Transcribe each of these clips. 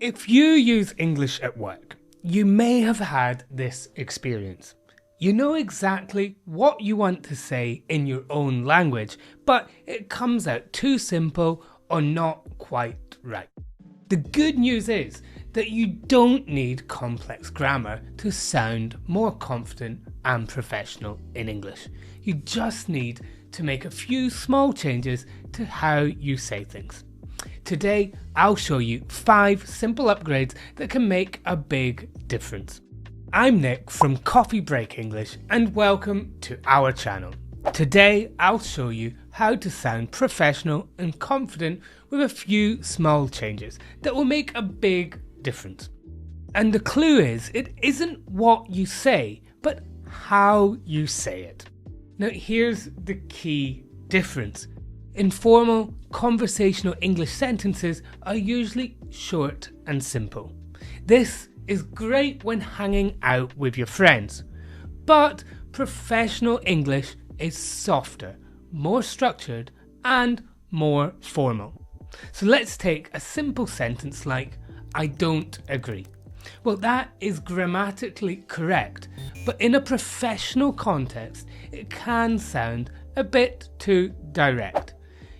If you use English at work, you may have had this experience. You know exactly what you want to say in your own language, but it comes out too simple or not quite right. The good news is that you don't need complex grammar to sound more confident and professional in English. You just need to make a few small changes to how you say things. Today, I'll show you 5 simple upgrades that can make a big difference. I'm Nick from Coffee Break English and welcome to our channel. Today, I'll show you how to sound professional and confident with a few small changes that will make a big difference. And the clue is, it isn't what you say, but how you say it. Now, here's the key difference. Informal, conversational English sentences are usually short and simple. This is great when hanging out with your friends. But professional English is softer, more structured, and more formal. So let's take a simple sentence like, I don't agree. Well, that is grammatically correct, but in a professional context, it can sound a bit too direct.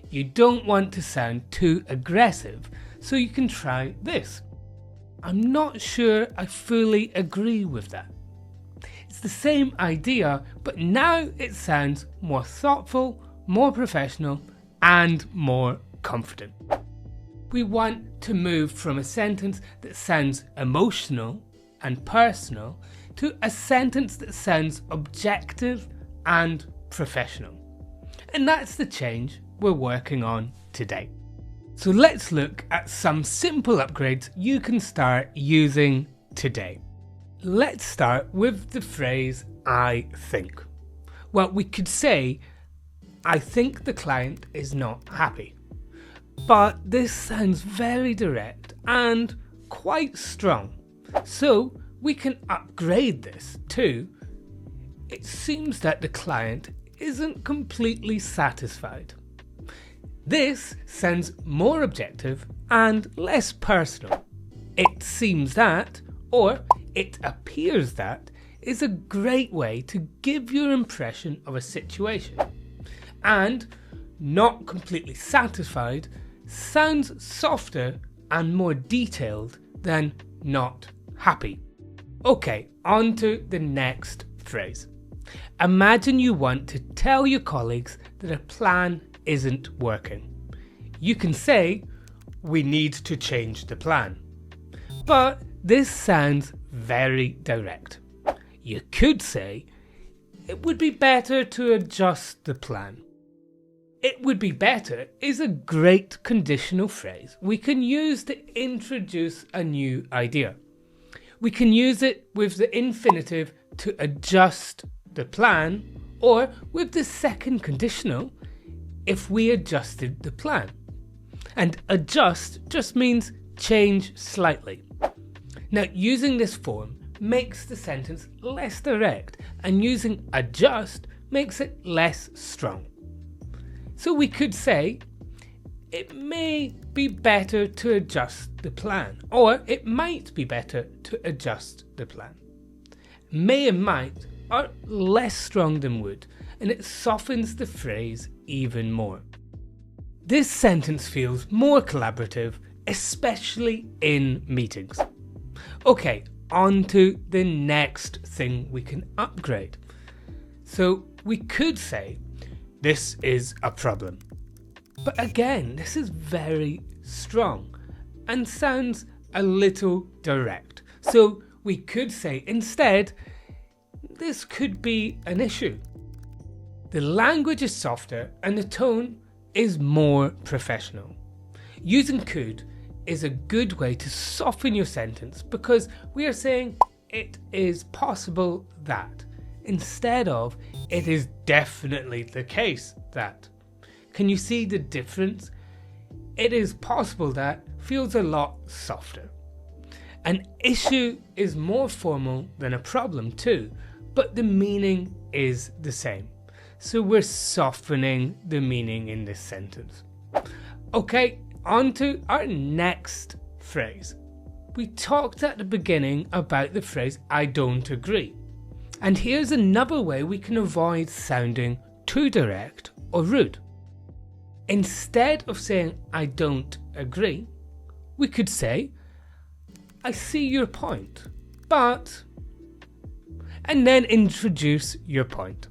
You don't want to sound too aggressive, so you can try this. I'm not sure I fully agree with that. It's the same idea, but now it sounds more thoughtful, more professional, and more confident. We want to move from a sentence that sounds emotional and personal to a sentence that sounds objective and professional. And that's the change we're working on today. So let's look at some simple upgrades you can start using today. Let's start with the phrase I think. Well, we could say, I think the client is not happy. But this sounds very direct and quite strong. So we can upgrade this to, it seems that the client isn't completely satisfied. This sounds more objective and less personal. It seems that, or it appears that, is a great way to give your impression of a situation. And not completely satisfied sounds softer and more detailed than not happy. Okay, on to the next phrase. Imagine you want to tell your colleagues that a plan isn't working. You can say, we need to change the plan. But this sounds very direct. You could say, it would be better to adjust the plan. It would be better is a great conditional phrase we can use to introduce a new idea. We can use it with the infinitive to adjust the plan, or with the second conditional if we adjusted the plan. And adjust just means change slightly. Now, using this form makes the sentence less direct, and using adjust makes it less strong. So we could say, it may be better to adjust the plan, or it might be better to adjust the plan. May and might are less strong than would, and it softens the phrase even more. This sentence feels more collaborative, especially in meetings. Okay, on to the next thing we can upgrade. So we could say, this is a problem. But again, this is very strong and sounds a little direct. So we could say instead, this could be an issue. The language is softer and the tone is more professional. Using could is a good way to soften your sentence because we are saying it is possible that instead of it is definitely the case that. Can you see the difference? It is possible that feels a lot softer. An issue is more formal than a problem too, but the meaning is the same. So we're softening the meaning in this sentence. Okay, on to our next phrase. we talked at the beginning about the phrase I don't agree. And here's another way we can avoid sounding too direct or rude. Instead of saying I don't agree, we could say I see your point, but, and then introduce your point.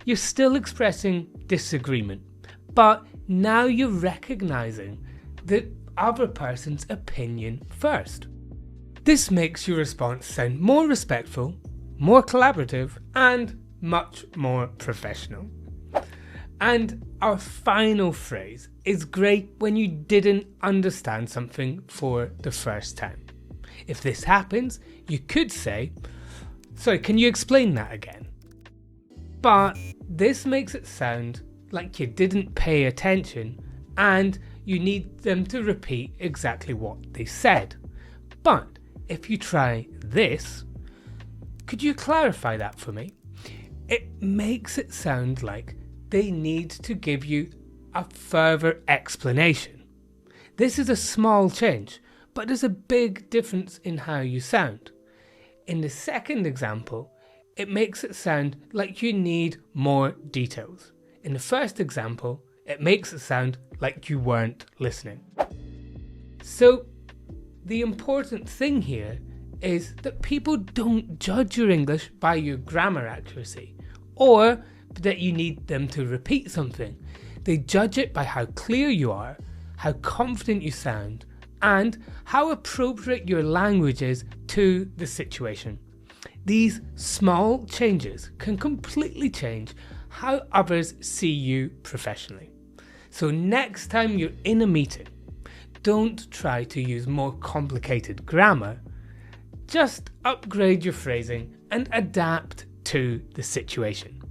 You're still expressing disagreement, but now you're recognizing the other person's opinion first. This makes your response sound more respectful, more collaborative, and much more professional. And our final phrase is great when you didn't understand something for the first time. If this happens, you could say, sorry, can you explain that again? But this makes it sound like you didn't pay attention and you need them to repeat exactly what they said. But if you try this, could you clarify that for me? It makes it sound like they need to give you a further explanation. This is a small change, but there's a big difference in how you sound. In the second example, it makes it sound like you need more details. In the first example, it makes it sound like you weren't listening. So, the important thing here is that people don't judge your English by your grammar accuracy, or that you need them to repeat something. They judge it by how clear you are, how confident you sound, and how appropriate your language is to the situation. These small changes can completely change how others see you professionally. So next time you're in a meeting, don't try to use more complicated grammar. Just upgrade your phrasing and adapt to the situation.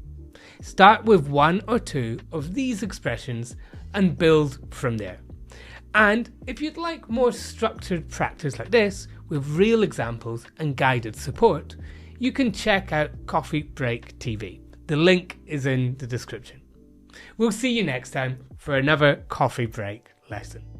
Start with one or two of these expressions and build from there. And if you'd like more structured practice like this, with real examples and guided support, you can check out Coffee Break TV. The link is in the description. We'll see you next time for another coffee break lesson.